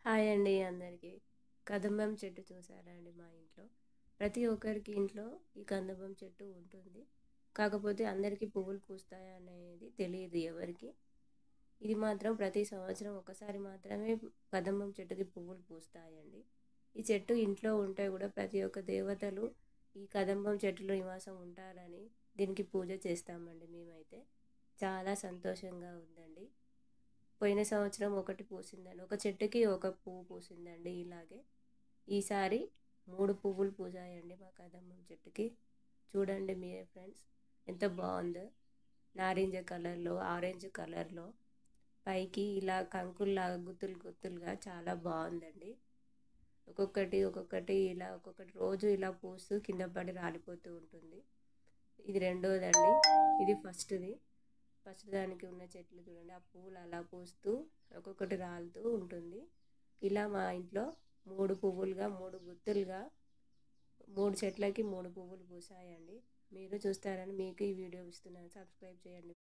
Hi అండి అందరికీ. కదంబం చెట్టు చూసారా అండి మా ఇంట్లో? ప్రతి ఒక్కరికి ఇంట్లో ఈ కదంబం చెట్టు ఉంటుంది. కాకపోతే అందరికీ పువ్వులు పూస్తాయా అనేది తెలియదు ఎవరికి. ఇది మాత్రం ప్రతి సంవత్సరం ఒకసారి మాత్రమే కదంబం చెట్టుకి పువ్వులు పూస్తాయండి. ఈ చెట్టు ఇంట్లో ఉంటే కూడా ప్రతి ఒక్క దేవతలు ఈ కదంబం చెట్టులో నివాసం ఉంటారని దీనికి పూజ చేస్తామండి మేమైతే. చాలా సంతోషంగా ఉందండి. పోయిన సంవత్సరం ఒకటి పూసిందండి, ఒక చెట్టుకి ఒక పువ్వు పూసిందండి ఇలాగే. ఈసారి 3 పువ్వులు పూసాయండి మా కదంబం చెట్టుకి. చూడండి మీరే ఫ్రెండ్స్, ఎంత బాగుందో. నారింజ కలర్లో, ఆరెంజ్ కలర్లో, పైకి ఇలా కంకుల్లాగా గుత్తులు గుత్తులుగా చాలా బాగుందండి. ఒక్కొక్కటి ఒక్కొక్కటి ఇలా ఒక్కొక్కటి రోజు ఇలా పూస్తూ కింద పడి రాలిపోతూ ఉంటుంది. ఇది రెండోదండి, ఇది ఫస్ట్ది. ఫస్ట్ దానికి ఉన్న చెట్లు చూడండి, ఆ పువ్వులు అలా పూస్తూ ఒక్కొక్కటి రాలుతూ ఉంటుంది. ఇలా మా ఇంట్లో 3 పువ్వులుగా 3 గుత్తులుగా 3 చెట్లకి 3 పువ్వులు పూసాయండి. మీరు చూస్తారని మీకు ఈ వీడియో ఇస్తున్నాను. సబ్స్క్రైబ్ చేయండి.